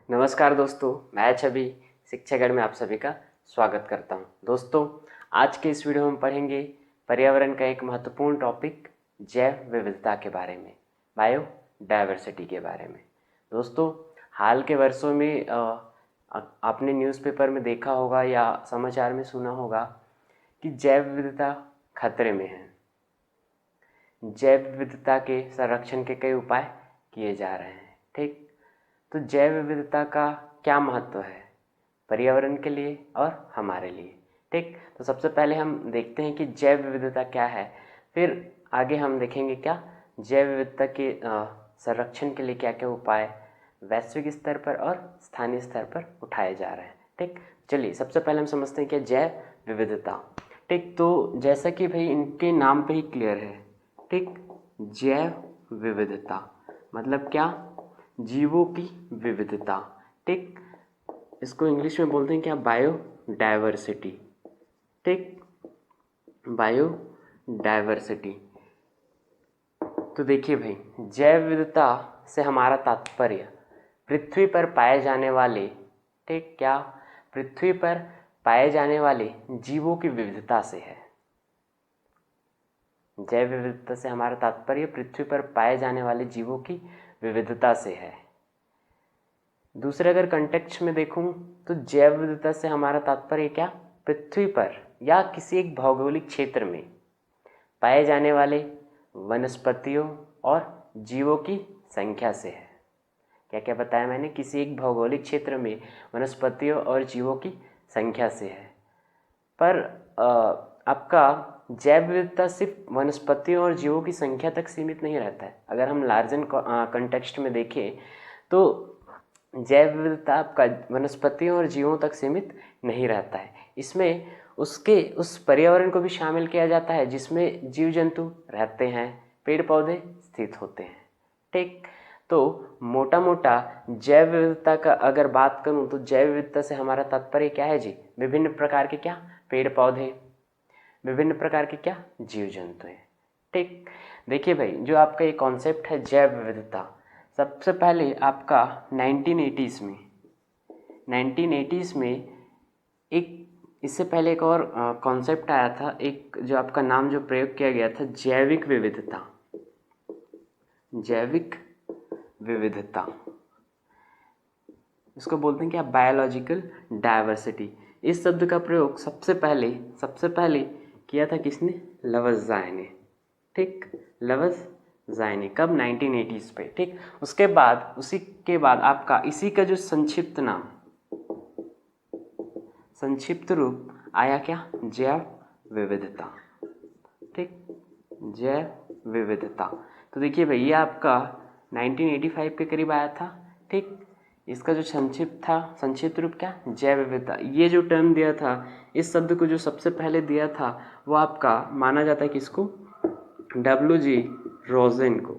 नमस्कार दोस्तों, मैं छवि शिक्षागढ़ में आप सभी का स्वागत करता हूं। दोस्तों, आज के इस वीडियो में पढ़ेंगे पर्यावरण का एक महत्वपूर्ण टॉपिक जैव विविधता के बारे में, बायो डायवर्सिटी के बारे में। दोस्तों, हाल के वर्षों में आपने न्यूज़पेपर में देखा होगा या समाचार में सुना होगा कि जैव विविधता खतरे में है। जैव विविधता के संरक्षण के कई उपाय किए जा रहे हैं। ठीक, तो जैव विविधता का क्या महत्व है पर्यावरण के लिए और हमारे लिए। ठीक, तो सबसे पहले हम देखते हैं कि जैव विविधता क्या है, फिर आगे हम देखेंगे क्या जैव विविधता के संरक्षण के लिए क्या क्या उपाय वैश्विक स्तर पर और स्थानीय स्तर पर उठाए जा रहे हैं। ठीक, चलिए सबसे पहले हम समझते हैं कि जैव विविधता। ठीक, तो जैसा कि भाई इनके नाम पे ही क्लियर है। ठीक, जैव विविधता मतलब क्या, जीवों की विविधता। ठीक, इसको इंग्लिश में बोलते हैं क्या, बायो डायवर्सिटी। ठीक, बायो डायवर्सिटी। तो देखिए भाई, जैव विविधता से हमारा तात्पर्य पृथ्वी पर पाए जाने वाले, ठीक, क्या, पृथ्वी पर पाए जाने वाले जीवों की विविधता से है। जैव विविधता से हमारा तात्पर्य पृथ्वी पर पाए जाने वाले जीवों की विविधता से है। दूसरे अगर कंटेक्स्ट में देखूं तो जैव विविधता से हमारा तात्पर्य क्या, पृथ्वी पर या किसी एक भौगोलिक क्षेत्र में पाए जाने वाले वनस्पतियों और जीवों की संख्या से है। क्या क्या बताया मैंने, किसी एक भौगोलिक क्षेत्र में वनस्पतियों और जीवों की संख्या से है। पर आपका जैव विविधता सिर्फ वनस्पतियों और जीवों की संख्या तक सीमित नहीं रहता है। अगर हम लार्जर कंटेक्स्ट में देखें तो जैव विविधता आपका वनस्पतियों और जीवों तक सीमित नहीं रहता है। इसमें उसके उस पर्यावरण को भी शामिल किया जाता है जिसमें जीव जंतु रहते हैं, पेड़ पौधे स्थित होते हैं। ठीक, तो मोटा मोटा जैव विविधता का अगर बात करूं तो जैव विविधता से हमारा तात्पर्य क्या है जी, विभिन्न प्रकार के क्या पेड़ पौधे, विभिन्न प्रकार के क्या जीव जंतु हैं। ठीक, देखिए भाई, जो आपका ये कॉन्सेप्ट है जैव विविधता, सबसे पहले आपका 1980s में एक, इससे पहले एक और कॉन्सेप्ट आया था, एक जो आपका नाम जो प्रयोग किया गया था, जैविक विविधता। जैविक विविधता, इसको बोलते हैं क्या, बायोलॉजिकल डायवर्सिटी। इस शब्द का प्रयोग सबसे पहले किया था किसने, लवज़ाय ने। ठीक, लवज़ाय ने कब, 1980s पे। ठीक, उसी के बाद आपका इसी का जो संक्षिप्त रूप आया क्या, जैव विविधता। ठीक, जैव विविधता। तो देखिए भैया, आपका 1985 के करीब आया था। ठीक, इसका जो संक्षिप्त रूप क्या, जैव विविधता। ये जो टर्म दिया था, इस शब्द को जो सबसे पहले दिया था वो आपका माना जाता है किसको, W.G. रोजेन को।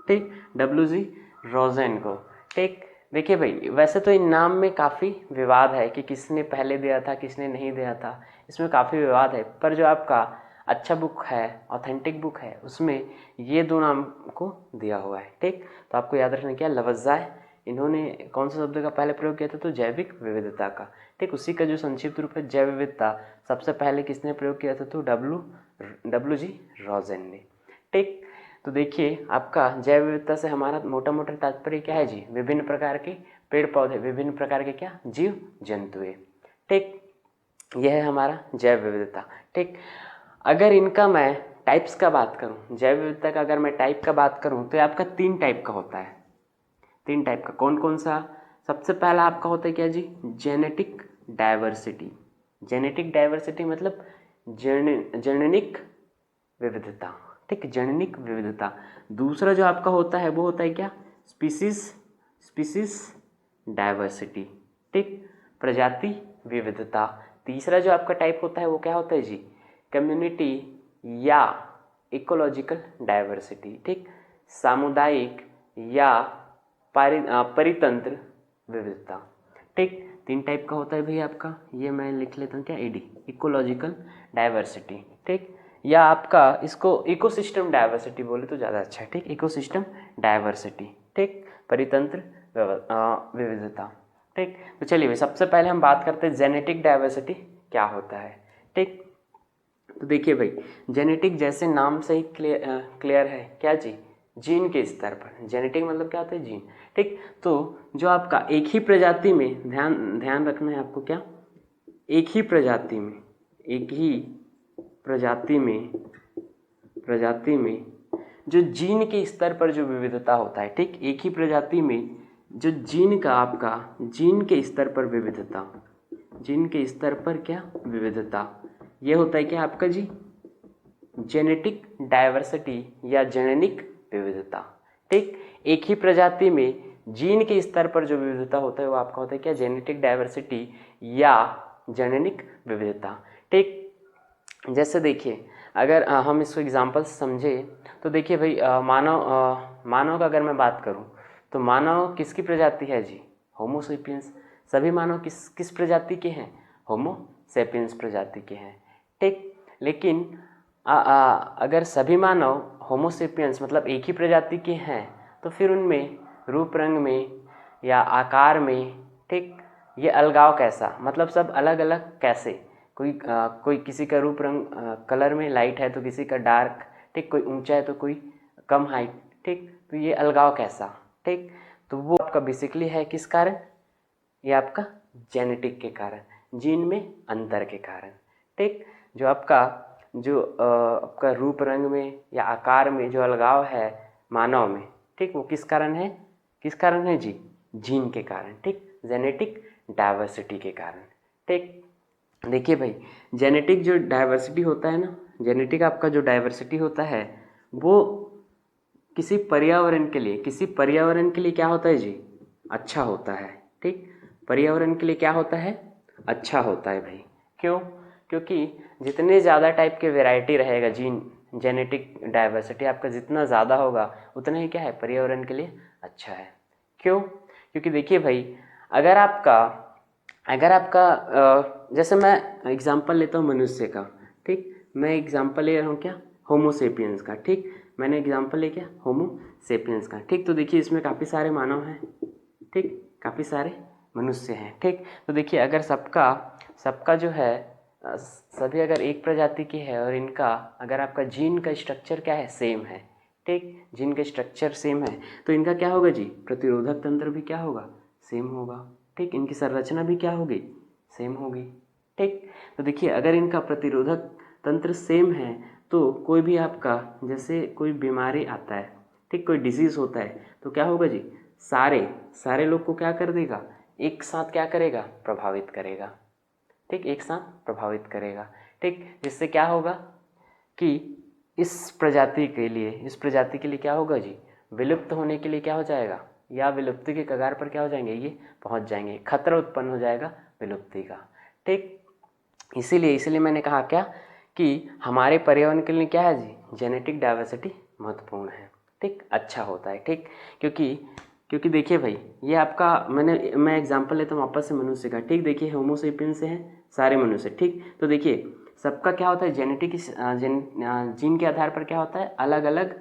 ठीक, W.G. रोजेन को। ठीक, देखिए भाई, वैसे तो इन नाम में काफ़ी विवाद है कि किसने पहले दिया था किसने नहीं दिया था, इसमें काफ़ी विवाद है। पर जो आपका अच्छा बुक है, ऑथेंटिक बुक है, उसमें ये दो नाम को दिया हुआ है। ठीक, तो आपको याद रखना क्या, लवज़ाय, इन्होंने कौन सा शब्द का पहले प्रयोग किया था, तो जैविक विविधता का। ठीक, उसी का जो संक्षिप्त रूप है जैव विविधता, सबसे पहले किसने प्रयोग किया था, तो W.G. रोजेन ने। ठीक, तो देखिए, आपका जैव विविधता से हमारा मोटा मोटा तात्पर्य क्या है जी, विभिन्न प्रकार के पेड़ पौधे, विभिन्न प्रकार के क्या जीव जंतु है। ठीक, यह है हमारा जैव विविधता। ठीक, अगर इनका मैं टाइप्स का बात करूं, जैव विविधता का अगर मैं टाइप का बात करूं तो आपका 3 टाइप का होता है। 3 टाइप का, कौन कौन सा, सबसे पहला आपका होता है क्या जी, जेनेटिक डायवर्सिटी। जेनेटिक डायवर्सिटी मतलब जननिक विविधता। ठीक, जननिक विविधता। दूसरा जो आपका होता है वो होता है क्या, स्पीसीज डायवर्सिटी। ठीक, प्रजाति विविधता। तीसरा जो आपका टाइप होता है वो क्या होता है जी, कम्युनिटी या इकोलॉजिकल डायवर्सिटी। ठीक, सामुदायिक या परितंत्र विविधता। ठीक, 3 टाइप का होता है भैया आपका, ये मैं लिख लेता हूँ क्या, इकोलॉजिकल डायवर्सिटी। ठीक, या आपका इसको इकोसिस्टम डायवर्सिटी बोले तो ज़्यादा अच्छा है। ठीक, इकोसिस्टम डायवर्सिटी। ठीक, परितंत्र विविधता। ठीक, तो चलिए भाई सबसे पहले हम बात करते हैं जेनेटिक डाइवर्सिटी क्या होता है। ठीक, तो देखिए भाई जेनेटिक जैसे नाम से ही क्लियर है क्या जी, जीन के स्तर पर। जेनेटिक मतलब क्या होता है, जीन। ठीक, तो जो आपका एक ही प्रजाति में, ध्यान रखना है आपको, क्या एक ही प्रजाति में, एक ही प्रजाति में जो जीन के स्तर पर जो विविधता होता है। ठीक, एक ही प्रजाति में जो जीन का आपका जीन के स्तर पर विविधता, जीन के स्तर पर क्या विविधता, ये होता है क्या आपका जी जेनेटिक डाइवर्सिटी या जेनेटिक विविधता। ठीक, एक ही प्रजाति में जीन के स्तर पर जो विविधता होता है वो आपका होता है क्या जेनेटिक डाइवर्सिटी या जेनेटिक विविधता। ठीक, जैसे देखिए अगर हम इसको एग्जांपल समझे तो देखिए भाई मानव का अगर मैं बात करूं तो मानव किसकी प्रजाति है जी, होमो सेपियंस। सभी मानव किस प्रजाति के हैं, होमो सेपियंस प्रजाति के हैं। ठीक, लेकिन अगर सभी मानव होमो सेपियंस मतलब एक ही प्रजाति के हैं तो फिर उनमें रूप रंग में या आकार में, ठीक, ये अलगाव कैसा, मतलब सब अलग अलग कैसे, कोई किसी का रूप रंग कलर में लाइट है तो किसी का डार्क, ठीक, कोई ऊंचा है तो कोई कम हाइट। ठीक, तो ये अलगाव कैसा, ठीक, तो वो आपका बेसिकली है किस कारण, ये आपका जेनेटिक के कारण, जीन में अंतर के कारण। ठीक, जो आपका रूप रंग में या आकार में जो अलगाव है मानव में, ठीक, वो किस कारण है जी, जीन के कारण। ठीक, जेनेटिक डाइवर्सिटी के कारण। ठीक, देखिए भाई जेनेटिक जो डाइवर्सिटी होता है ना, जेनेटिक आपका जो डाइवर्सिटी होता है वो किसी पर्यावरण के लिए क्या होता है जी, अच्छा होता है। ठीक, पर्यावरण के लिए क्या होता है, अच्छा होता है भाई। क्यों, क्योंकि जितने ज़्यादा टाइप के वैरायटी रहेगा, जेनेटिक डाइवर्सिटी आपका जितना ज़्यादा होगा उतना ही क्या है पर्यावरण के लिए अच्छा है। क्यों, क्योंकि देखिए भाई अगर आपका जैसे मैं एग्जांपल लेता हूँ मनुष्य का। ठीक, मैं एग्जांपल ले रहा हूँ क्या, होमो सेपियंस का। ठीक, मैंने एग्जांपल ले क्या, होमो सेपियंस का। ठीक, तो देखिए इसमें काफ़ी सारे मानव हैं, ठीक, काफ़ी सारे मनुष्य हैं। ठीक, तो देखिए अगर सबका जो है सभी अगर एक प्रजाति की है और इनका अगर आपका जीन का स्ट्रक्चर क्या है, सेम है। ठीक, जीन का स्ट्रक्चर सेम है तो इनका क्या होगा जी, प्रतिरोधक तंत्र भी क्या होगा, सेम होगा। ठीक, इनकी संरचना भी क्या होगी, सेम होगी। ठीक, तो देखिए अगर इनका प्रतिरोधक तंत्र सेम है तो कोई भी आपका जैसे कोई बीमारी आता है, ठीक, कोई डिजीज़ होता है तो क्या होगा जी, सारे लोग को क्या कर देगा, एक साथ क्या करेगा, प्रभावित करेगा। ठीक, एक साथ प्रभावित करेगा। ठीक, जिससे क्या होगा कि इस प्रजाति के लिए क्या होगा जी, विलुप्त होने के लिए क्या हो जाएगा, या विलुप्ति के कगार पर क्या हो जाएंगे, ये पहुंच जाएंगे, खतरा उत्पन्न हो जाएगा विलुप्ति का। ठीक, इसीलिए मैंने कहा क्या कि हमारे पर्यावरण के लिए क्या है जी, जेनेटिक डाइवर्सिटी महत्वपूर्ण है। ठीक, अच्छा होता है। ठीक, क्योंकि देखिए भाई ये आपका मैं एग्जांपल लेता हूँ वापस से मनुष्य का। ठीक, देखिए होमो सेपियंस से हैं सारे मनुष्य। ठीक, तो देखिए सबका क्या होता है, जेनेटिक जीन के आधार पर क्या होता है, अलग अलग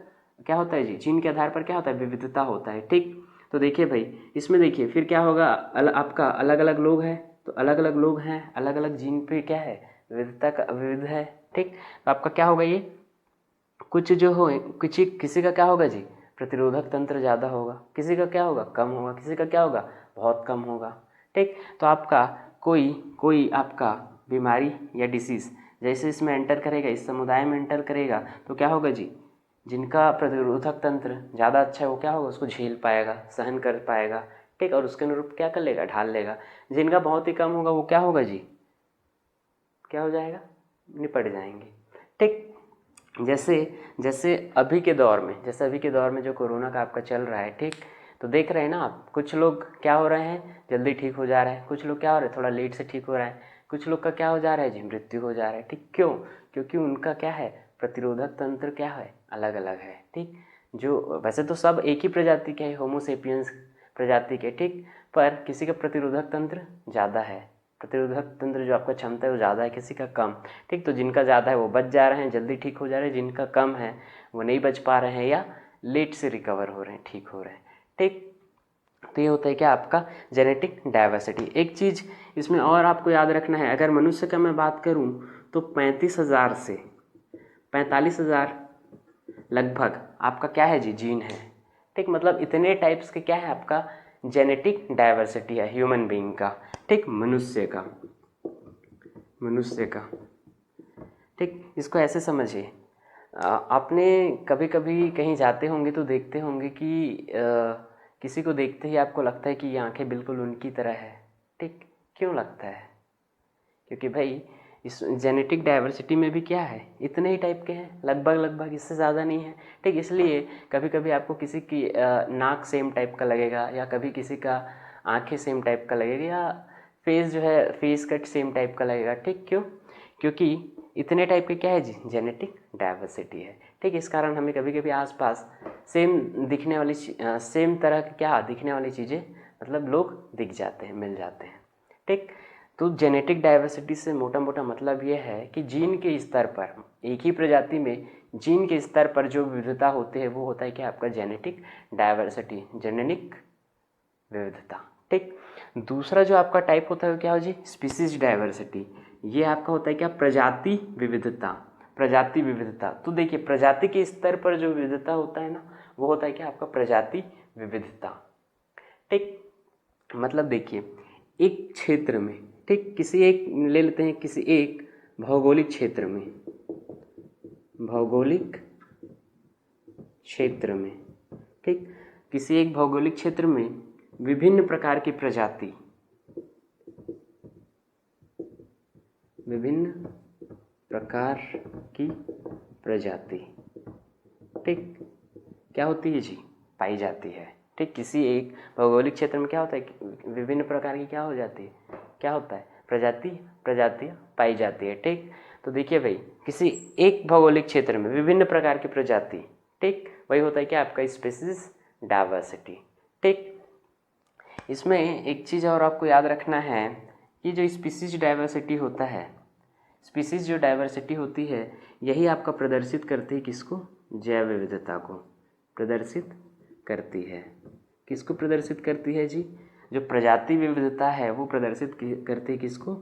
क्या होता है जी, जीन के आधार पर क्या होता है, विविधता होता है। ठीक, तो देखिए भाई इसमें देखिए फिर क्या होगा, आपका अलग अलग लोग हैं तो अलग अलग लोग हैं, अलग अलग जीन पे क्या है, विविध है। ठीक, तो आपका क्या होगा, ये कुछ जो हो किसी का क्या होगा जी, प्रतिरोधक तंत्र ज़्यादा होगा, किसी का क्या होगा, कम होगा, किसी का क्या होगा, बहुत कम होगा। ठीक, तो आपका कोई आपका बीमारी या डिसीज़ जैसे इसमें एंटर करेगा, इस समुदाय में एंटर करेगा तो क्या होगा जी, जिनका प्रतिरोधक तंत्र ज़्यादा अच्छा है वो क्या होगा, उसको झेल पाएगा, सहन कर पाएगा। ठीक, और उसके अनुरूप क्या कर लेगा, ढाल लेगा। जिनका बहुत ही कम होगा वो क्या होगा जी, क्या हो जाएगा, निपट जाएंगे। ठीक, जैसे अभी के दौर में जो कोरोना का आपका चल रहा है। ठीक, तो देख रहे हैं ना आप, कुछ लोग क्या हो रहे हैं, जल्दी ठीक हो जा रहे हैं, कुछ लोग क्या हो रहे हैं, थोड़ा लेट से ठीक हो रहा है, कुछ लोग का क्या हो जा रहा है जी, मृत्यु हो जा रहा है। ठीक, क्यों, क्योंकि उनका क्या है, प्रतिरोधक तंत्र क्या है, अलग अलग है। ठीक, जो वैसे तो सब एक ही प्रजाति के हैं, होमो सेपियंस प्रजाति के। ठीक, पर किसी का प्रतिरोधक तंत्र ज़्यादा है, प्रतिरोधक तंत्र जो आपका क्षमता है वो ज़्यादा है, किसी का कम। ठीक, तो जिनका ज़्यादा है वो बच जा रहे हैं, जल्दी ठीक हो जा रहे हैं, जिनका कम है वो नहीं बच पा रहे हैं या लेट से रिकवर हो रहे हैं, ठीक हो रहे हैं। ठीक, तो ये होता है क्या आपका जेनेटिक डाइवर्सिटी। एक चीज़ इसमें और आपको याद रखना है, अगर मनुष्य का मैं बात करूं तो 35,000 से 45,000 लगभग आपका क्या है जी, जीन है। ठीक, मतलब इतने टाइप्स के क्या है आपका जेनेटिक डाइवर्सिटी है ह्यूमन बीइंग का। ठीक, मनुष्य का। ठीक, इसको ऐसे समझिए, आपने कभी कभी कहीं जाते होंगे तो देखते होंगे कि किसी को देखते ही आपको लगता है कि ये आंखें बिल्कुल उनकी तरह है। ठीक, क्यों लगता है? क्योंकि भाई इस जेनेटिक डाइवर्सिटी में भी क्या है, इतने ही टाइप के हैं, लगभग इससे ज़्यादा नहीं है। ठीक, इसलिए कभी कभी आपको किसी की नाक सेम टाइप का लगेगा, या कभी किसी का आंखें सेम टाइप का लगेगा, या फेस जो है फेस कट सेम टाइप का लगेगा। ठीक, क्यों? क्योंकि इतने टाइप के क्या है जी, जेनेटिक डाइवर्सिटी है। ठीक, इस कारण हमें कभी कभी आसपास सेम दिखने वाली सेम तरह की क्या दिखने वाली चीज़ें मतलब लोग दिख जाते हैं, मिल जाते हैं। ठीक, तो जेनेटिक डाइवर्सिटी से मोटा मोटा मतलब ये है कि जीन के स्तर पर, एक ही प्रजाति में जीन के स्तर पर जो विविधता होती है वो होता है कि आपका जेनेटिक डाइवर्सिटी, जेनेटिक विविधता। ठीक, दूसरा जो आपका टाइप होता है वो क्या हो जी, स्पीसीज डाइवर्सिटी। ये आपका होता है क्या, प्रजाति विविधता। प्रजाति विविधता, तो देखिए प्रजाति के स्तर पर जो विविधता होता है ना, वो होता है क्या आपका प्रजाति विविधता। ठीक, मतलब देखिए एक क्षेत्र में, ठीक, किसी एक ले लेते हैं, किसी एक भौगोलिक क्षेत्र में, भौगोलिक क्षेत्र में, ठीक, किसी एक भौगोलिक क्षेत्र में विभिन्न प्रकार की प्रजाति, विभिन्न प्रकार की प्रजाति, ठीक, क्या होती है जी, पाई जाती है। ठीक, किसी एक भौगोलिक क्षेत्र में क्या होता है कि विभिन्न प्रकार की क्या हो जाती है, क्या होता है, प्रजातियाँ पाई जाती है। ठीक, तो देखिए भाई किसी एक भौगोलिक क्षेत्र में विभिन्न प्रकार की प्रजाति, ठीक, वही होता है क्या आपका स्पीसीज डाइवर्सिटी। ठीक, इसमें एक चीज़ और आपको याद रखना है कि जो स्पीसीज डाइवर्सिटी होता है, स्पीसीज जो डाइवर्सिटी होती है यही आपका प्रदर्शित करती है किसको, जैव विविधता को प्रदर्शित करती है। किसको प्रदर्शित करती है जी, जो प्रजाति विविधता है वो प्रदर्शित करती है किसको,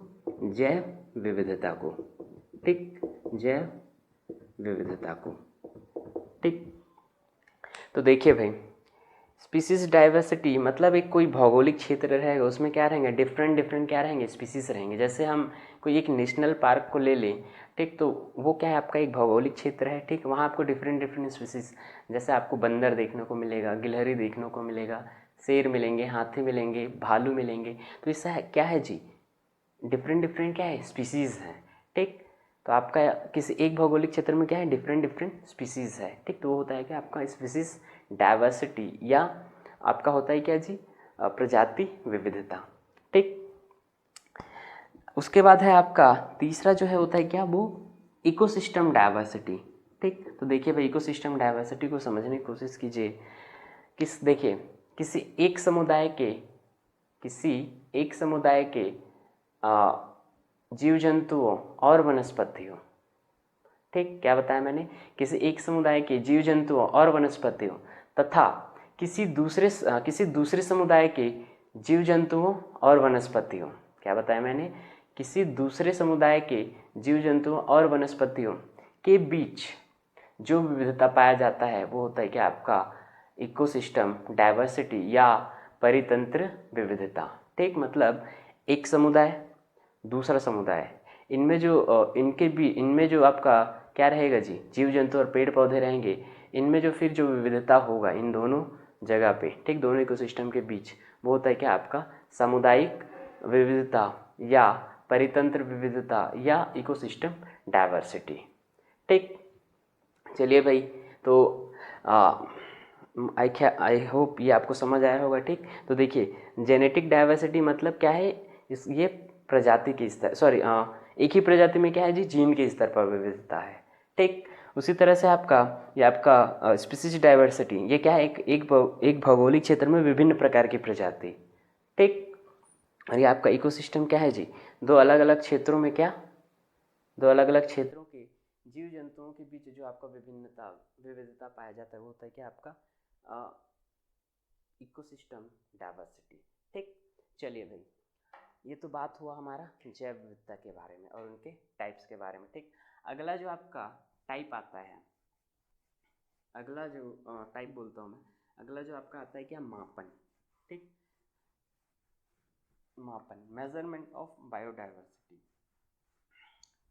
जैव विविधता को। ठीक, जैव विविधता को। ठीक, तो देखिए भाई स्पीसीज डाइवर्सिटी मतलब एक कोई भौगोलिक क्षेत्र रहेगा, उसमें क्या रहेंगे, डिफरेंट क्या रहेंगे, स्पीसीज रहेंगे। जैसे हम कोई एक नेशनल पार्क को ले लें, ठीक, तो वो क्या है आपका एक भौगोलिक क्षेत्र है। ठीक, वहाँ आपको डिफरेंट स्पीसीज, जैसे आपको बंदर देखने को मिलेगा, गिलहरी देखने को मिलेगा, शेर मिलेंगे, हाथी मिलेंगे, भालू मिलेंगे। तो इससे क्या है जी, डिफरेंट क्या है, स्पीसीज हैं। ठीक, तो आपका किसी एक भौगोलिक क्षेत्र में क्या है, डिफरेंट स्पीसीज है। ठीक, तो वो होता है कि आपका स्पीसीज डाइवर्सिटी, या आपका होता है क्या जी, प्रजाति विविधता। ठीक, उसके बाद है आपका तीसरा जो है होता है क्या, वो इकोसिस्टम डाइवर्सिटी। ठीक, तो देखिए भाई इकोसिस्टम डाइवर्सिटी को समझने की कोशिश कीजिए। देखिए किसी एक समुदाय के जीव जंतुओं और वनस्पतियों, ठीक, क्या बताया मैंने, किसी एक समुदाय के जीव जंतुओं और वनस्पतियों तथा किसी दूसरे समुदाय के जीव जंतुओं और वनस्पतियों, क्या बताया मैंने, किसी दूसरे समुदाय के जीव जंतुओं और वनस्पतियों के बीच जो विविधता पाया जाता है वो होता है क्या आपका इकोसिस्टम डाइवर्सिटी या परितंत्र विविधता। ठीक, मतलब एक समुदाय दूसरा समुदाय, इनमें जो आपका क्या रहेगा जी, जीव जंतु और पेड़ पौधे रहेंगे, इनमें जो फिर जो विविधता होगा इन दोनों जगह पे, ठीक, दोनों इकोसिस्टम के बीच, वो होता है क्या आपका सामुदायिक विविधता या परितंत्र विविधता या इकोसिस्टम डाइवर्सिटी। ठीक, चलिए भाई, तो आई होप ये आपको समझ आया होगा। ठीक, तो देखिए जेनेटिक डाइवर्सिटी मतलब क्या है, ये प्रजाति के स्तर एक ही प्रजाति में क्या है जी, जीन के स्तर पर विविधता है। ठीक, उसी तरह से ये आपका स्पीसीज डाइवर्सिटी, ये क्या है, एक भौगोलिक क्षेत्र में विभिन्न प्रकार की प्रजाति। ठीक, और ये आपका इकोसिस्टम क्या है जी, दो अलग अलग क्षेत्रों के जीव जंतुओं के बीच जो आपका विविधता पाया जाता है वो होता है क्या आपका इकोसिस्टम डाइवर्सिटी। ठीक, चलिए भाई, ये तो बात हुआ हमारा जैव विविधता के बारे में और उनके टाइप्स के बारे में। ठीक, अगला जो आपका टाइप आता है, अगला जो टाइप बोलता हूँ मैं, अगला जो आपका आता है क्या, मापन। ठीक, मापन, मेजरमेंट ऑफ बायोडाइवर्सिटी।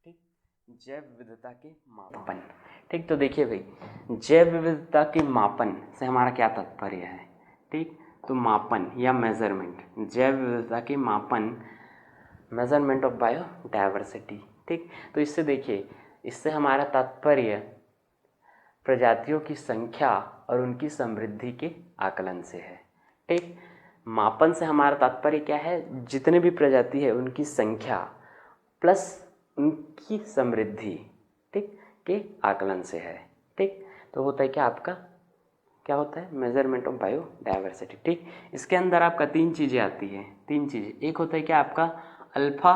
ठीक, जैव विविधता के मापन। ठीक, तो देखिए भाई, जैव विविधता के मापन से हमारा क्या तात्पर्य है। ठीक, तो मापन या मेजरमेंट, जैव विविधता के मापन, मेजरमेंट ऑफ बायोडाइवर्सिटी। ठीक, तो इससे देखिए, इससे हमारा तात्पर्य प्रजातियों की संख्या और उनकी समृद्धि के आकलन से है। ठीक, मापन से हमारा तात्पर्य क्या है, जितने भी प्रजाति है उनकी संख्या प्लस उनकी समृद्धि, ठीक, के आकलन से है। ठीक, तो होता है क्या आपका, क्या होता है, मेजरमेंट ऑफ बायोडाइवर्सिटी। ठीक, इसके अंदर आपका तीन चीज़ें आती हैं, तीन चीज़ें। एक होता है क्या आपका अल्फा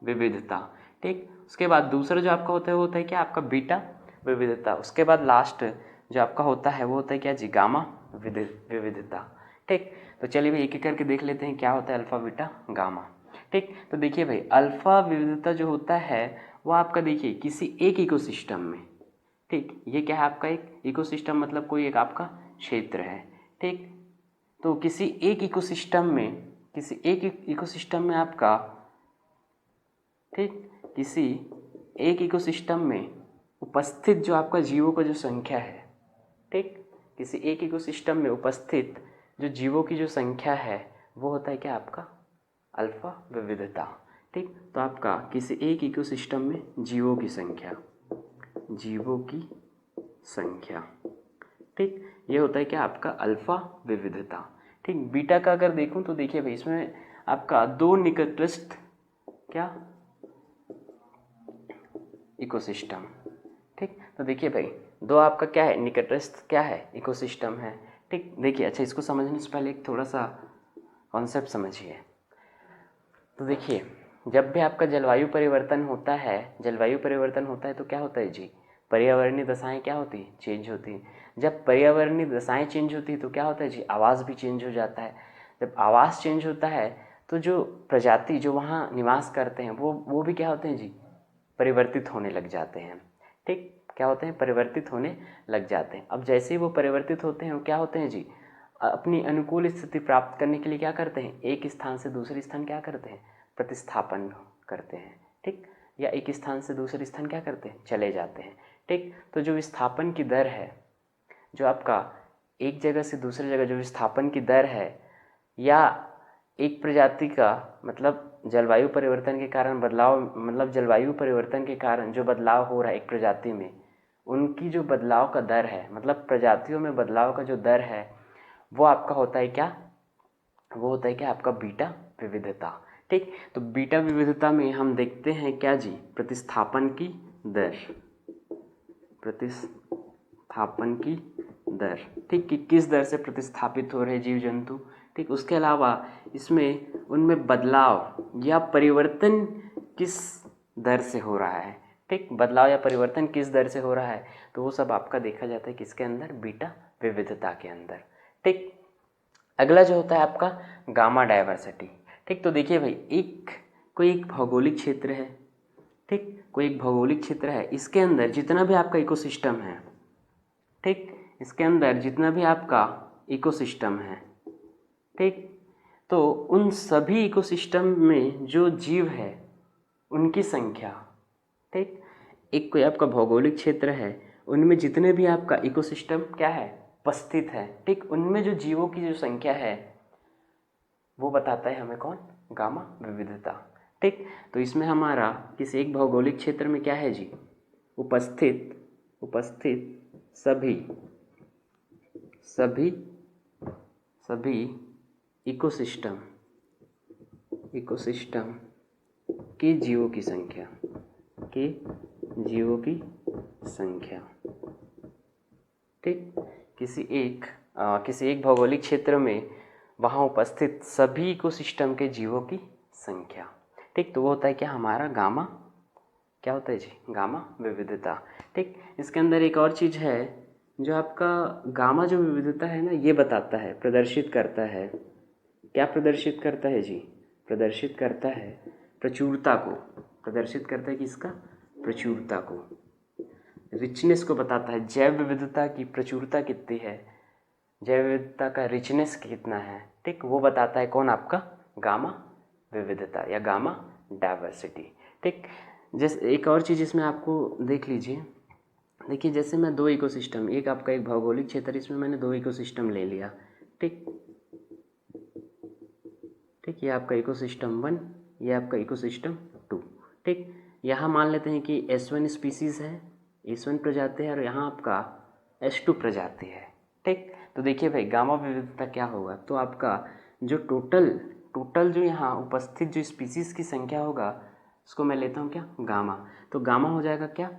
विविधता। ठीक, उसके बाद दूसरा जो आपका होता है वो होता है क्या आपका बीटा विविधता। उसके बाद लास्ट जो आपका होता है वो होता है क्या जी, गामा विविधता। ठीक, तो चलिए भाई एक एक करके देख लेते हैं क्या होता है अल्फा बीटा गामा। ठीक, तो देखिए भाई, अल्फा विविधता जो होता है वो आपका देखिए किसी एक इकोसिस्टम में, ठीक, ये क्या है आपका एक इकोसिस्टम, मतलब कोई एक आपका क्षेत्र है। ठीक, तो किसी एक इकोसिस्टम में, किसी एक इकोसिस्टम में आपका, ठीक, किसी एक इकोसिस्टम में उपस्थित जो आपका जीवों का जो संख्या है, ठीक, किसी एक इकोसिस्टम में उपस्थित जो जीवों की जो संख्या है वो होता है क्या आपका अल्फा विविधता। ठीक, तो आपका किसी एक इकोसिस्टम में जीवों की संख्या, जीवों की संख्या, ठीक, ये होता है क्या आपका अल्फा विविधता। ठीक, बीटा का अगर देखूं तो देखिए भाई, इसमें आपका दो निकटस्थ क्या इकोसिस्टम। ठीक, तो देखिए भाई, दो आपका क्या है, निकटस्थ क्या है, इकोसिस्टम है। ठीक, देखिए, अच्छा इसको समझने से पहले एक थोड़ा सा कॉन्सेप्ट समझिए। तो देखिए, जब भी आपका जलवायु परिवर्तन होता है, जलवायु परिवर्तन होता है तो क्या होता है जी, पर्यावरणीय दशाएं क्या होती है, चेंज होती हैं। जब पर्यावरणीय दशाएं चेंज होती है तो क्या होता है जी, आवास भी चेंज हो जाता है। जब आवास चेंज होता है तो जो प्रजाति जो वहाँ निवास करते हैं वो भी क्या होते हैं जी, परिवर्तित होने लग जाते हैं। ठीक, क्या होते हैं, परिवर्तित होने लग जाते हैं। अब जैसे ही वो परिवर्तित होते हैं वो क्या होते हैं जी, अपनी अनुकूल स्थिति प्राप्त करने के लिए क्या करते हैं, एक स्थान से दूसरे स्थान क्या करते हैं, प्रतिस्थापन करते हैं। ठीक, या एक स्थान से दूसरे स्थान क्या करते हैं, चले जाते हैं। ठीक, तो जो विस्थापन की दर है, जो आपका एक जगह से दूसरी जगह जो विस्थापन की दर है, या एक प्रजाति का मतलब जलवायु परिवर्तन के कारण बदलाव, मतलब जलवायु परिवर्तन के कारण जो बदलाव हो रहा है एक प्रजाति में, उनकी जो बदलाव का दर है, मतलब प्रजातियों में बदलाव का जो दर है वो आपका होता है क्या, वो होता है क्या आपका बीटा विविधता। ठीक, तो बीटा विविधता में हम देखते हैं क्या जी, प्रतिस्थापन की दर, प्रतिस्थापन की दर। ठीक, कि किस दर से प्रतिस्थापित हो रहे जीव जंतु। ठीक, उसके अलावा इसमें उनमें बदलाव या परिवर्तन किस दर से हो रहा है। ठीक, बदलाव या परिवर्तन किस दर से हो रहा है, तो वो सब आपका देखा जाता है किसके अंदर, बीटा विविधता के अंदर। ठीक, अगला जो होता है आपका गामा डाइवर्सिटी। ठीक, तो देखिए भाई, कोई एक भौगोलिक क्षेत्र है, ठीक, कोई एक भौगोलिक क्षेत्र है, इसके अंदर जितना भी आपका इकोसिस्टम है, ठीक, इसके अंदर जितना भी आपका इकोसिस्टम है, ठीक, तो उन सभी इकोसिस्टम में जो जीव है उनकी संख्या, ठीक, एक कोई आपका भौगोलिक क्षेत्र है, उनमें जितने भी आपका इकोसिस्टम क्या है, उपस्थित है, ठीक, उनमें जो जीवों की जो संख्या है वो बताता है हमें कौन, गामा विविधता। ठीक, तो इसमें हमारा किसी एक भौगोलिक क्षेत्र में क्या है जी, उपस्थित सभी सभी सभी इकोसिस्टम के जीवों की संख्या, के जीवों की संख्या। ठीक, किसी एक भौगोलिक क्षेत्र में वहाँ उपस्थित सभी इकोसिस्टम के जीवों की संख्या। ठीक, तो वो होता है क्या हमारा गामा, क्या होता है जी, गामा विविधता। ठीक, इसके अंदर एक और चीज़ है जो आपका गामा जो विविधता है ना, ये बताता है, प्रदर्शित करता है, क्या प्रदर्शित करता है जी? प्रदर्शित करता है प्रचुरता को। प्रदर्शित करता है किसका? प्रचुरता को, रिचनेस को बताता है। जैव विविधता की प्रचुरता कितनी है, जैव विविधता का रिचनेस कितना है, ठीक, वो बताता है कौन? आपका गामा विविधता या गामा डाइवर्सिटी, ठीक। जैसे एक और चीज़ इसमें आपको देख लीजिए, देखिए जैसे मैं दो इकोसिस्टम, एक आपका एक भौगोलिक क्षेत्र, इसमें मैंने दो इकोसिस्टम ले लिया, ठीक ठीक, ये आपका इकोसिस्टम 1, ये आपका इकोसिस्टम 2, ठीक। यहाँ मान लेते हैं कि S1 स्पीसीज़ है, S1 प्रजाति है, और यहाँ आपका S2 प्रजाति है, ठीक। तो देखिए भाई गामा विविधता क्या होगा, तो आपका जो टोटल जो यहाँ उपस्थित जो स्पीसीज़ की संख्या होगा, उसको मैं लेता हूँ क्या? गामा। तो गामा हो जाएगा क्या?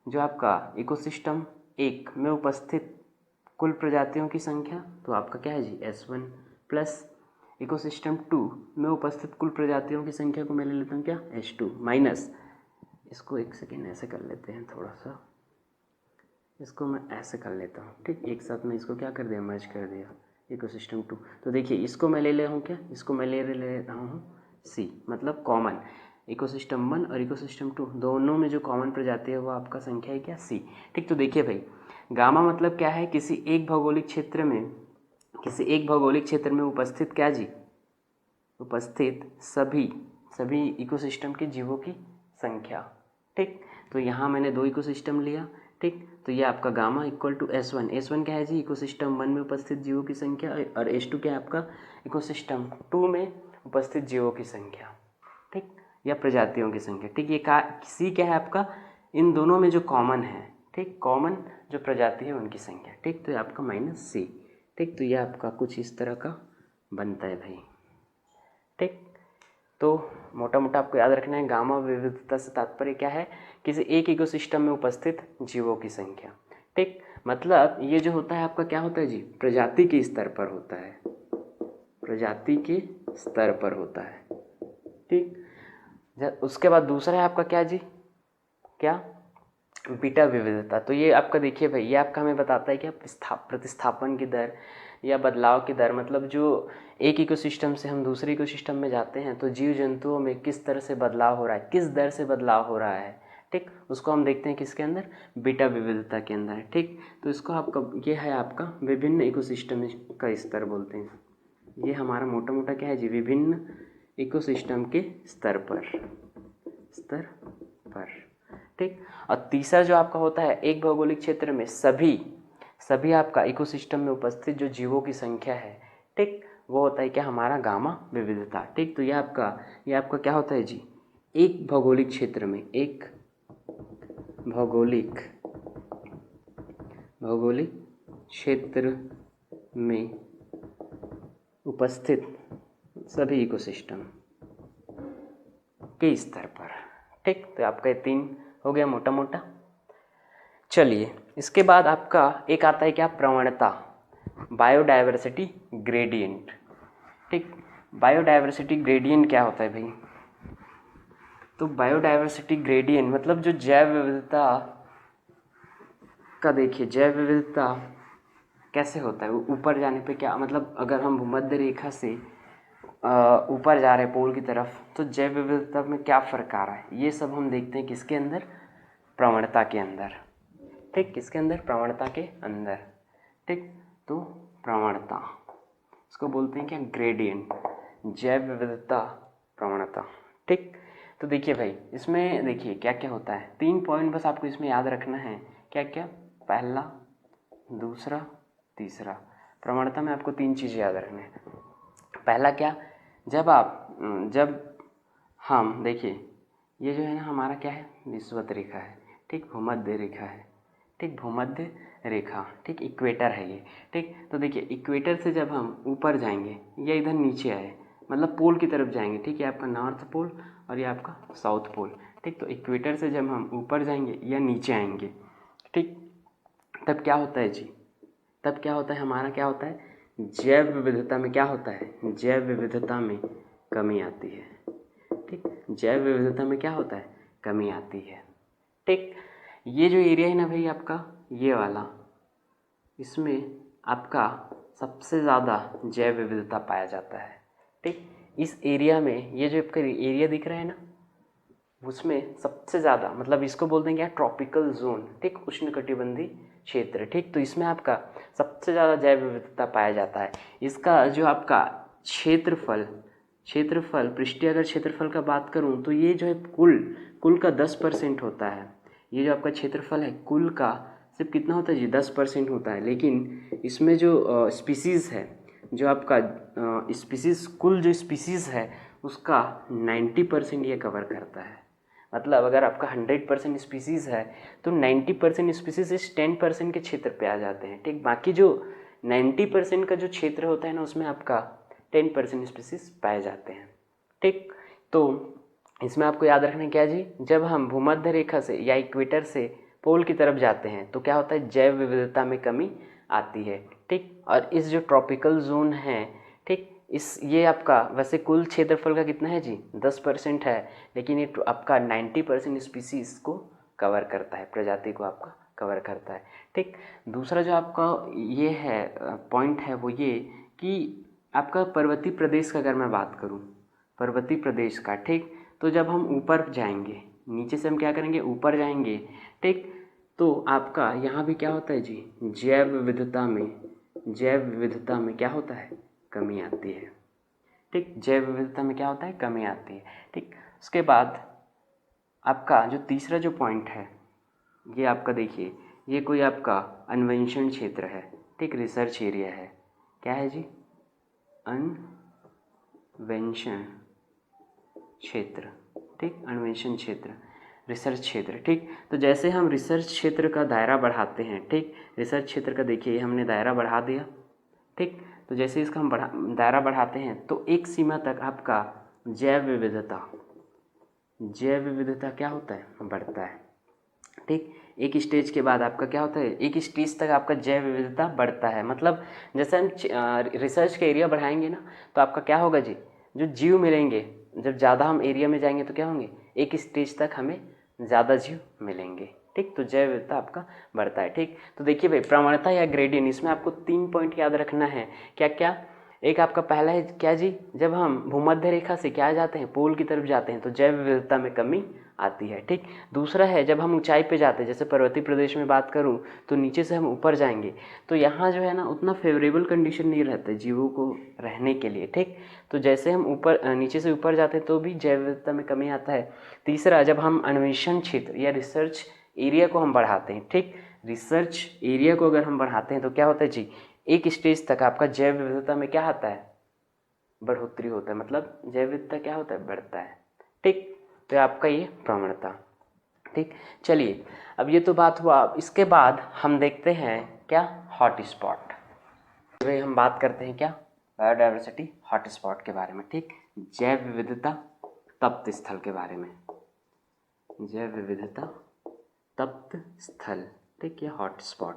जो आपका इकोसिस्टम 1 में उपस्थित कुल प्रजातियों की संख्या, तो आपका क्या है जी? S1 प्लस इकोसिस्टम 2 में उपस्थित कुल प्रजातियों की संख्या को मैं ले लेता हूँ क्या? H2 माइनस, इसको एक सेकेंड ऐसे कर लेते हैं, थोड़ा सा इसको मैं ऐसे कर लेता हूँ, ठीक। एक साथ में इसको क्या कर दिया? मर्ज कर दिया, इकोसिस्टम 2। तो देखिए इसको मैं ले ले हूँ क्या? इसको मैं ले रहा हूँ C, मतलब कॉमन। इकोसिस्टम 1 और इकोसिस्टम 2 दोनों में जो कॉमन प्रजाति है वो आपका संख्या है क्या? C, ठीक। तो देखिए भाई गामा मतलब क्या है? किसी एक भौगोलिक क्षेत्र में उपस्थित क्या जी? उपस्थित सभी इकोसिस्टम के जीवों की संख्या, ठीक। तो यहाँ मैंने दो इकोसिस्टम लिया, ठीक। तो ये आपका गामा इक्वल टू S1 क्या है जी? इकोसिस्टम 1 में उपस्थित जीवों की संख्या, और H2 क्या है आपका? इकोसिस्टम 2 में उपस्थित जीवों की संख्या, ठीक, या प्रजातियों की संख्या, ठीक। ये C क्या है आपका? इन दोनों में जो कॉमन है, ठीक, कॉमन जो प्रजाति है उनकी संख्या, ठीक। तो ये आपका -C, ठीक। तो ये आपका कुछ इस तरह का बनता है भाई, ठीक। तो मोटा मोटा आपको याद रखना है, गामा विविधता से तात्पर्य क्या है? किसी एक इकोसिस्टम में उपस्थित जीवों की संख्या, ठीक। मतलब ये जो होता है आपका क्या होता है जी? प्रजाति के स्तर पर होता है, प्रजाति के स्तर पर होता है, ठीक। उसके बाद दूसरा है आपका क्या जी? क्या? बीटा विविधता। तो ये आपका देखिए भाई, ये आपका हमें बताता है क्या? प्रतिस्थापन की दर या बदलाव की दर, मतलब जो एक इकोसिस्टम से हम दूसरे इकोसिस्टम में जाते हैं तो जीव जंतुओं में किस तरह से बदलाव हो रहा है, किस दर से बदलाव हो रहा है, ठीक। उसको हम देखते हैं किसके अंदर? बीटा विविधता के अंदर, ठीक। तो इसको आपका ये है आपका विभिन्न इकोसिस्टम का स्तर बोलते हैं। ये हमारा मोटा मोटा क्या है जी? विभिन्न इकोसिस्टम के स्तर पर, ठीक। और तीसरा जो आपका होता है, एक भौगोलिक क्षेत्र में सभी आपका इकोसिस्टम में उपस्थित जो जीवों की संख्या है, ठीक, वो होता है क्या? हमारा गामा विविधता, ठीक। तो ये आपका क्या होता है जी? एक भौगोलिक क्षेत्र में उपस्थित सभी इकोसिस्टम के स्तर पर, ठीक। तो आपका ये 3 हो गया मोटा मोटा। चलिए इसके बाद आपका एक आता है क्या? प्रवणता, बायोडाइवर्सिटी ग्रेडियंट, ठीक। बायोडाइवर्सिटी ग्रेडियंट क्या होता है भाई? तो बायोडाइवर्सिटी ग्रेडियंट मतलब जो जैव विविधता का, देखिए जैव विविधता कैसे होता है? ऊपर जाने पे क्या मतलब, अगर हम भूमध्य रेखा से ऊपर जा रहे हैं पोल की तरफ, तो जैव विविधता में क्या फ़र्क आ रहा है, ये सब हम देखते हैं किसके अंदर? प्रवणता के अंदर, ठीक। किसके अंदर? प्रवणता के अंदर, ठीक। तो प्रवणता, इसको बोलते हैं क्या? ग्रेडियंट, जैव विविधता प्रवणता, ठीक। तो देखिए भाई इसमें देखिए क्या क्या होता है, 3 पॉइंट बस आपको इसमें याद रखना है। क्या क्या? पहला, दूसरा, तीसरा। प्रवणता में आपको 3 चीज़ें याद रखना है। पहला क्या? जब हम देखिए, ये जो है ना हमारा क्या है? विषुवत रेखा है, ठीक। भूमध्य रेखा है, ठीक। भूमध्य रेखा, ठीक। इक्वेटर है ये, ठीक। तो देखिए इक्वेटर से जब हम ऊपर जाएंगे या इधर नीचे आए, मतलब पोल की तरफ जाएंगे, ठीक है, आपका नॉर्थ पोल और ये आपका साउथ पोल, ठीक। तो इक्वेटर से जब हम ऊपर जाएंगे या नीचे आएंगे, ठीक, तब क्या होता है जी? तब क्या होता है? हमारा क्या होता है? जैव विविधता में क्या होता है? जैव विविधता में कमी आती है, ठीक। जैव विविधता में क्या होता है? कमी आती है, ठीक। ये जो एरिया है ना भाई आपका, ये वाला, इसमें आपका सबसे ज़्यादा जैव विविधता पाया जाता है। ठीक, इस एरिया में ये जो आपका एरिया दिख रहा है ना, उसमें सबसे ज़्यादा, मतलब इसको बोलते हैं क्या, ट्रॉपिकल जोन। ठीक, उष्णकटिबंधीय क्षेत्र। ठीक, तो इसमें आपका सबसे ज़्यादा जैव विविधता पाया जाता है। इसका जो आपका क्षेत्रफल पृष्ठीय अगर क्षेत्रफल का बात करूं तो ये जो है कुल का 10% होता है। ये जो आपका क्षेत्रफल है कुल का सिर्फ कितना होता है जी, 10% होता है। लेकिन इसमें जो स्पीसीज़ है, जो आपका स्पीसीज़, कुल जो स्पीसीज़ है उसका 90% ये कवर करता है। मतलब अगर आपका 100% स्पीसीज़ है तो 90% स्पीसीज इस 10% के क्षेत्र पे आ जाते हैं। ठीक, बाकी जो 90% का जो क्षेत्र होता है ना, उसमें आपका 10% स्पीसीज पाए जाते हैं। ठीक, तो इसमें आपको याद रखना है क्या जी, जब हम भूमध्य रेखा से या इक्वेटर से पोल की तरफ जाते हैं तो क्या होता है, जैव विविधता में कमी आती है। ठीक, और इस जो ट्रॉपिकल जोन है, ठीक, ये आपका वैसे कुल क्षेत्रफल का कितना है जी, 10% है, लेकिन ये आपका 90% स्पीसीज को कवर करता है, प्रजाति को आपका कवर करता है। ठीक, दूसरा जो आपका ये है पॉइंट है वो ये कि आपका पर्वतीय प्रदेश का अगर मैं बात करूं, पर्वतीय प्रदेश का, ठीक, तो जब हम ऊपर जाएंगे, नीचे से हम क्या करेंगे, ऊपर जाएंगे। ठीक, तो आपका यहाँ भी क्या होता है जी, जैव विविधता में क्या होता है, कमी आती है। ठीक, जैव विविधता में क्या होता है, कमी आती है। ठीक, उसके बाद आपका जो तीसरा जो पॉइंट है, ये आपका देखिए, ये कोई आपका अन्वेषण क्षेत्र है। ठीक, रिसर्च एरिया है। क्या है जी, अन्वेषण क्षेत्र। ठीक, अन्वेषण क्षेत्र, रिसर्च क्षेत्र। ठीक, तो जैसे हम रिसर्च क्षेत्र का दायरा बढ़ाते हैं, ठीक, रिसर्च क्षेत्र का देखिए हमने दायरा बढ़ा दिया। ठीक, तो जैसे इसका हम दायरा बढ़ाते हैं तो एक सीमा तक आपका जैव विविधता क्या होता है, बढ़ता है। ठीक, एक स्टेज के बाद आपका क्या होता है, एक स्टेज तक आपका जैव विविधता बढ़ता है। मतलब जैसे हम रिसर्च का एरिया बढ़ाएंगे ना, तो आपका क्या होगा जी, जो जीव मिलेंगे, जब ज़्यादा हम एरिया में जाएंगे तो क्या होंगे, एक स्टेज तक हमें ज़्यादा जीव मिलेंगे। ठीक, तो जैव विविधता आपका बढ़ता है। ठीक, तो देखिए भाई, प्रवणता या ग्रेडियंट, इसमें आपको 3 पॉइंट याद रखना है। क्या क्या, एक आपका पहला है क्या जी, जब हम भूमध्य रेखा से क्या जाते हैं, पोल की तरफ जाते हैं तो जैव विविधता में कमी आती है। ठीक, दूसरा है जब हम ऊंचाई पे जाते हैं, जैसे पर्वतीय प्रदेश में बात करूं तो नीचे से हम ऊपर जाएंगे तो यहाँ जो है ना उतना फेवरेबल कंडीशन नहीं रहता है जीवों को रहने के लिए। ठीक, तो जैसे हम ऊपर नीचे से ऊपर जाते हैं तो भी जैव विविधता में कमी आता है। तीसरा, जब हम अन्वेषण क्षेत्र या रिसर्च एरिया को हम बढ़ाते हैं, ठीक, रिसर्च एरिया को अगर हम बढ़ाते हैं तो क्या होता है जी, एक स्टेज तक आपका जैव विविधता में क्या आता है, बढ़ोतरी होता है। मतलब जैव विविधता क्या होता है, बढ़ता है। ठीक, तो आपका ये प्रवणता। ठीक, चलिए अब ये तो बात हुआ। इसके बाद हम देखते हैं क्या, हॉट स्पॉट। भाई हम बात करते हैं क्या, बायोडाइवर्सिटी हॉट स्पॉट के बारे में। ठीक, जैव विविधता तप्त स्थल के बारे में, जैव विविधता तप्त स्थल। ठीक, ये हॉट स्पॉट।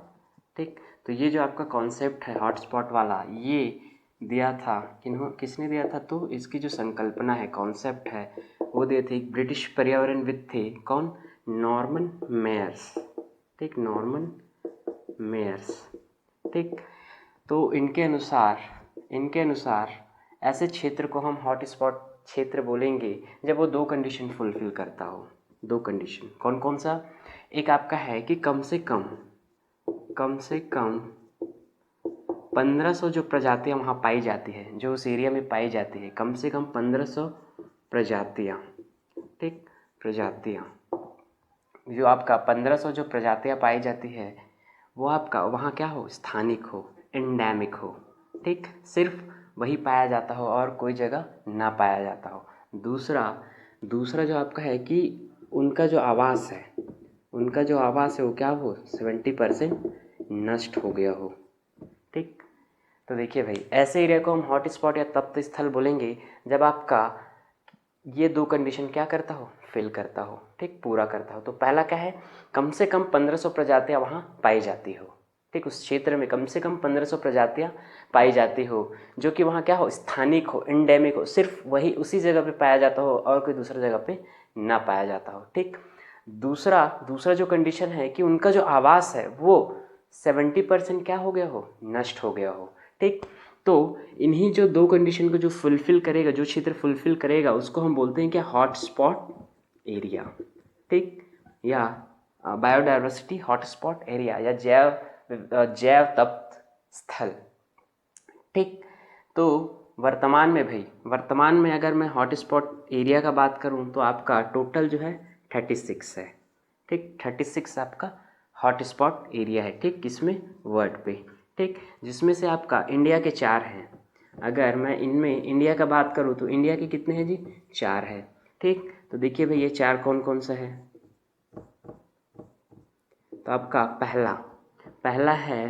ठीक, तो ये जो आपका कॉन्सेप्ट है हॉट स्पॉट वाला, ये दिया था किसने दिया था, तो इसकी जो संकल्पना है, कॉन्सेप्ट है, वो दिए थे एक ब्रिटिश पर्यावरणविद थे, कौन, नॉर्मन मेयर्स। ठीक, नॉर्मन मेयर्स। ठीक, तो इनके अनुसार ऐसे क्षेत्र को हम हॉट स्पॉट क्षेत्र बोलेंगे जब वो 2 कंडीशन फुलफिल करता हो। 2 कंडीशन कौन कौन सा, एक आपका है कि कम से कम 1500 जो प्रजातियां वहाँ पाई जाती है, जो उस एरिया में पाई जाती है, कम से कम 1500 प्रजातियां। ठीक, प्रजातियां जो आपका 1500 जो प्रजातियां पाई जाती है वो आपका वहाँ क्या हो, स्थानिक हो, एंडेमिक हो। ठीक, सिर्फ वही पाया जाता हो और कोई जगह ना पाया जाता हो। दूसरा जो आपका है कि उनका जो आवास है वो क्या हो, 70% नष्ट हो गया हो। ठीक, तो देखिए भाई, ऐसे एरिया को हम हॉट स्पॉट या तप्त स्थल बोलेंगे जब आपका ये 2 कंडीशन क्या करता हो, फिल करता हो। ठीक, पूरा करता हो। तो पहला क्या है, कम से कम 1500 प्रजातियां वहाँ पाई जाती हो। ठीक, उस क्षेत्र में कम से कम 1500 प्रजातियां पाई जाती हो, जो कि वहाँ क्या हो, स्थानिक हो, एंडेमिक हो, सिर्फ वही उसी जगह पे पाया जाता हो और कोई दूसरी जगह पे ना पाया जाता हो। ठीक, दूसरा जो कंडीशन है कि उनका जो आवास है वो 70% क्या हो गया हो, नष्ट हो गया हो। ठीक, तो इन्हीं जो दो कंडीशन को जो फुलफिल करेगा, जो क्षेत्र फुलफिल करेगा, उसको हम बोलते हैं क्या, हॉटस्पॉट एरिया। ठीक, या बायोडाइवर्सिटी हॉटस्पॉट एरिया, या जैव तप्त स्थल। ठीक, तो वर्तमान में भाई, वर्तमान में अगर मैं हॉटस्पॉट एरिया का बात करूं तो आपका टोटल जो है 36 है। ठीक, 36 आपका हॉटस्पॉट एरिया है। ठीक, किसमें, वर्ल्ड पे। ठीक, जिसमें से आपका इंडिया के 4 हैं। अगर मैं इनमें इंडिया का बात करूं तो इंडिया के कितने हैं जी, 4 है। ठीक, तो देखिए भाई ये 4 कौन कौन सा है। तो आपका पहला पहला है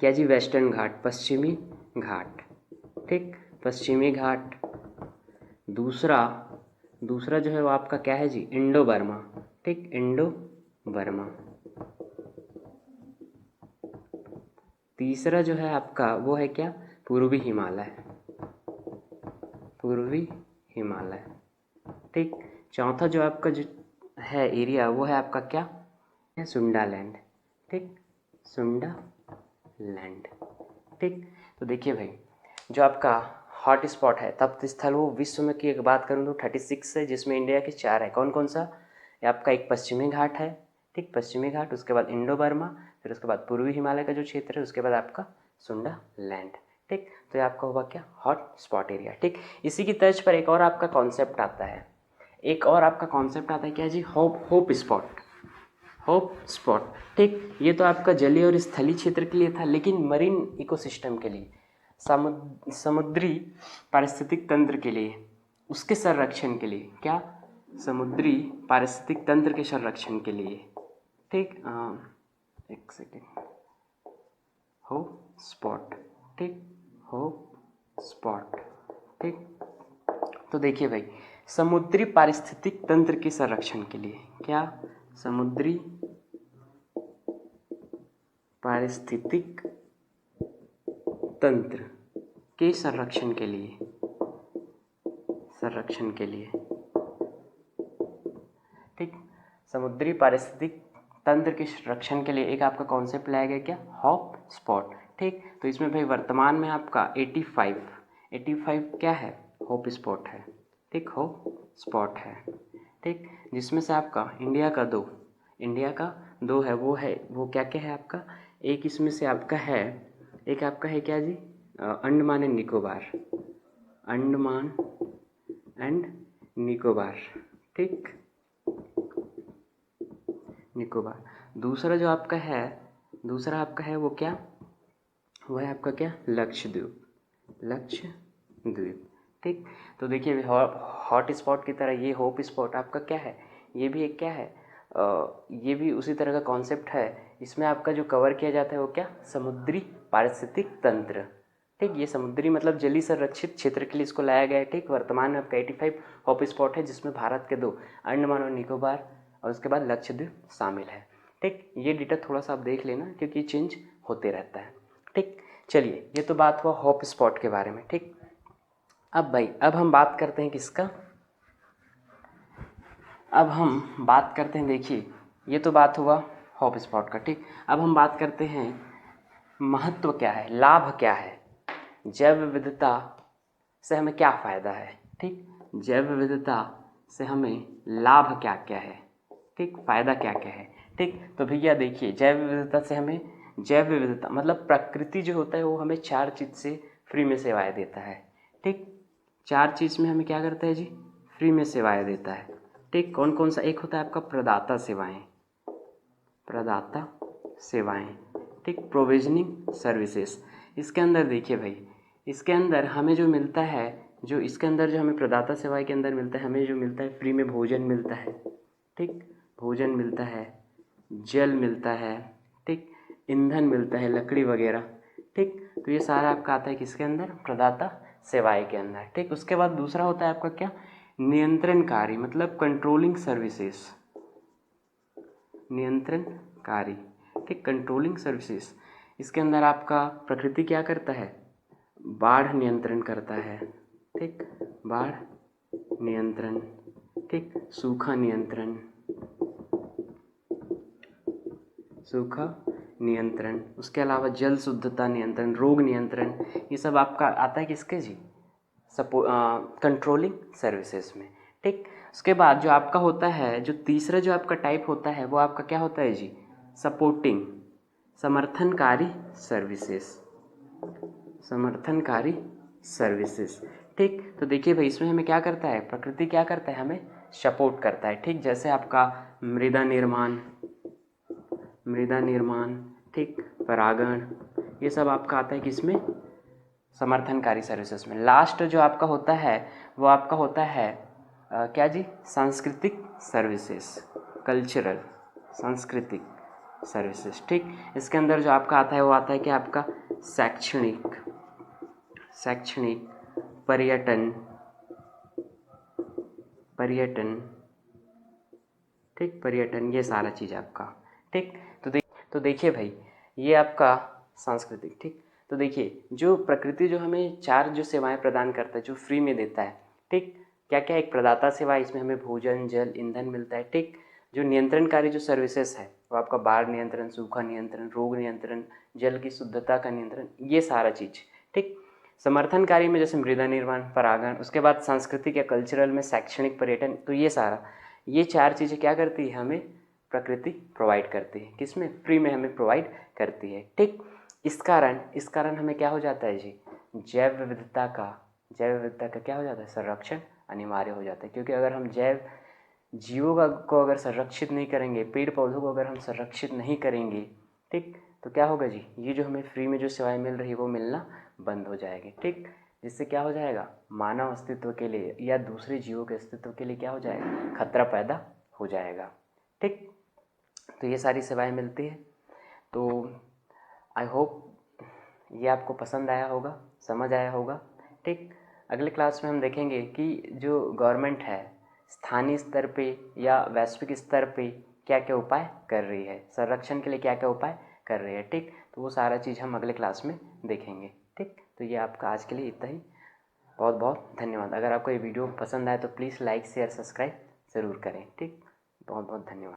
क्या जी, वेस्टर्न घाट, पश्चिमी घाट। ठीक, पश्चिमी घाट। दूसरा दूसरा जो है वो आपका क्या है जी, इंडो बर्मा। ठीक, इंडो बर्मा। तीसरा जो है आपका वो है क्या, पूर्वी हिमालय, पूर्वी हिमालय। ठीक, चौथा जो आपका जो है एरिया वो है आपका क्या है, सुंडा लैंड। ठीक, सुंडा लैंड। ठीक, तो देखिए भाई जो आपका हॉट स्पॉट है तप्त स्थल, वो विश्व में की एक बात करूँ तो 36 है, जिसमें इंडिया के 4 है। कौन कौन सा, ये आपका एक पश्चिमी घाट है। ठीक, पश्चिमी घाट, उसके बाद इंडो बर्मा, फिर उसके बाद पूर्वी हिमालय का जो क्षेत्र है, उसके बाद आपका सुंडा लैंड। ठीक, तो ये आपका होगा क्या, हॉट स्पॉट एरिया। ठीक, इसी की तर्ज पर एक और आपका कॉन्सेप्ट आता है, एक और आपका कॉन्सेप्ट आता है क्या जी, होप स्पॉट, होप स्पॉट। ठीक, ये तो आपका जलीय और स्थलीय क्षेत्र के लिए था, लेकिन मरीन इकोसिस्टम के लिए, समुद्री पारिस्थितिक तंत्र के लिए, उसके संरक्षण के लिए, क्या, समुद्री पारिस्थितिक तंत्र के संरक्षण के लिए। ठीक, एक सेकेंड, होप स्पॉट। ठीक, होप स्पॉट। ठीक, तो देखिए भाई समुद्री पारिस्थितिक तंत्र के संरक्षण के लिए, क्या, समुद्री पारिस्थितिक तंत्र के संरक्षण के लिए, संरक्षण के लिए। ठीक, समुद्री पारिस्थितिक तंत्र के संरक्षण के लिए एक आपका कॉन्सेप्ट लाया गया क्या, हॉप स्पॉट। ठीक, तो इसमें भाई वर्तमान में आपका 85 क्या है, होप स्पॉट है। ठीक, होप स्पॉट है। ठीक, जिसमें से आपका इंडिया का 2 है, वो क्या क्या है आपका, एक इसमें से आपका है, एक आपका है क्या जी, अंडमान एंड निकोबार, अंडमान एंड निकोबार। ठीक, निकोबार। दूसरा जो आपका है, दूसरा आपका है वो क्या, वो है आपका क्या, लक्षद्वीप, लक्षद्वीप। ठीक, तो देखिए हॉट स्पॉट की तरह ये होप स्पॉट आपका क्या है, ये भी एक क्या है, ये भी उसी तरह का कॉन्सेप्ट है। इसमें आपका जो कवर किया जाता है वो क्या, समुद्री पारिस्थितिक तंत्र। ठीक, ये समुद्री मतलब जलीय संरक्षित क्षेत्र के लिए इसको लाया गया है। ठीक, वर्तमान में आपका 85 हॉप स्पॉट है, जिसमें भारत के 2 अंडमान और निकोबार और उसके बाद लक्षद्वीप शामिल है। ठीक, ये डेटा थोड़ा सा आप देख लेना क्योंकि चेंज होते रहता है। ठीक, चलिए ये तो बात हुआ हॉप स्पॉट के बारे में। ठीक, अब भाई अब हम बात करते हैं किसका, अब हम बात करते हैं, देखिए ये तो बात हुआ हॉप स्पॉट का। ठीक, अब हम बात करते हैं महत्व क्या है, लाभ क्या है, जैव विविधता से हमें क्या फ़ायदा है। ठीक, जैव विविधता से हमें लाभ क्या क्या है, ठीक, फ़ायदा क्या क्या है। ठीक, तो भैया देखिए जैव विविधता से हमें, जैव विविधता मतलब प्रकृति जो होता है वो हमें 4 चीज़ से फ्री में सेवाएं देता है। ठीक, 4 चीज़ में हमें क्या करता है जी, फ्री में सेवाएं देता है। ठीक, कौन कौन सा, एक होता है आपका प्रदाता सेवाएं, प्रदाता सेवाएं। ठीक, प्रोविजनिंग सर्विसेज। इसके अंदर देखिए भाई, इसके अंदर हमें जो मिलता है, जो इसके अंदर जो हमें प्रदाता सेवाएं के अंदर मिलता है, हमें जो मिलता है फ्री में भोजन मिलता है। ठीक, भोजन मिलता है, जल मिलता है, ठीक, ईंधन मिलता है, लकड़ी वगैरह। ठीक, तो ये सारा आपका आता है किसके अंदर, प्रदाता सेवाएं के अंदर। ठीक, उसके बाद दूसरा होता है आपका क्या, नियंत्रणकारी मतलब कंट्रोलिंग सर्विसेज, नियंत्रणकारी। ठीक, कंट्रोलिंग सर्विसेज। इसके अंदर आपका प्रकृति क्या करता है, बाढ़ नियंत्रण करता है। ठीक, बाढ़ नियंत्रण। ठीक, सूखा नियंत्रण, सूखा नियंत्रण, उसके अलावा जल शुद्धता नियंत्रण, रोग नियंत्रण, ये सब आपका आता है किसके जी, कंट्रोलिंग सर्विसेज में। ठीक, उसके बाद जो आपका होता है, जो तीसरा जो आपका टाइप होता है वो आपका क्या होता है जी, सपोर्टिंग, समर्थनकारी सर्विसेज, समर्थनकारी सर्विसेज। ठीक, तो देखिए भाई इसमें हमें क्या करता है, प्रकृति क्या करता है, हमें सपोर्ट करता है। ठीक, जैसे आपका मृदा निर्माण, मृदा निर्माण, ठीक, परागण, ये सब आपका आता है किसमें, समर्थनकारी सर्विसेज में। लास्ट जो आपका होता है वो आपका होता है क्या जी, सांस्कृतिक सर्विसेज, कल्चरल, सांस्कृतिक सर्विसेज। ठीक, इसके अंदर जो आपका आता है वो आता है कि आपका शैक्षणिक, शैक्षणिक, पर्यटन, पर्यटन, ठीक, पर्यटन, ये सारा चीज़ आपका। ठीक, तो देखिए भाई ये आपका सांस्कृतिक। ठीक, तो देखिए जो प्रकृति जो हमें चार जो सेवाएं प्रदान करता है, जो फ्री में देता है, ठीक, क्या क्या, एक प्रदाता सेवा, इसमें हमें भोजन, जल, ईंधन मिलता है। ठीक, जो नियंत्रणकारी जो सर्विसेज है वो आपका बाढ़ नियंत्रण, सूखा नियंत्रण, रोग नियंत्रण, जल की शुद्धता का नियंत्रण, ये सारा चीज़। ठीक, समर्थनकारी में जैसे मृदा निर्माण, परागण, उसके बाद सांस्कृतिक या कल्चरल में शैक्षणिक, पर्यटन, तो ये सारा, ये चार चीज़ें क्या करती है, हमें प्रकृति प्रोवाइड करती है, किसमें, फ्री में हमें प्रोवाइड करती है। ठीक, इस कारण हमें क्या हो जाता है जी, जैव विविधता का क्या हो जाता है, संरक्षण अनिवार्य हो जाता है। क्योंकि अगर हम जैव जीवों को अगर संरक्षित नहीं करेंगे, पेड़ पौधों को अगर हम संरक्षित नहीं करेंगे, ठीक, तो क्या होगा जी, ये जो हमें फ्री में जो सेवाएं मिल रही है वो मिलना बंद हो जाएगी। ठीक, जिससे क्या हो जाएगा, मानव अस्तित्व के लिए या दूसरे जीवों के अस्तित्व के लिए क्या हो जाएगा, खतरा पैदा हो जाएगा। ठीक, तो ये सारी सेवाएं मिलती है। तो आई होप ये आपको पसंद आया होगा, समझ आया होगा। ठीक, अगले क्लास में हम देखेंगे कि जो गवर्नमेंट है स्थानीय स्तर पे या वैश्विक स्तर पे क्या क्या उपाय कर रही है, संरक्षण के लिए क्या क्या उपाय कर रही है। ठीक, तो वो सारा चीज़ हम अगले क्लास में देखेंगे। ठीक, तो ये आपका आज के लिए इतना ही। बहुत बहुत धन्यवाद। अगर आपको ये वीडियो पसंद आए तो प्लीज़ लाइक, शेयर, सब्सक्राइब ज़रूर करें। ठीक, बहुत बहुत धन्यवाद।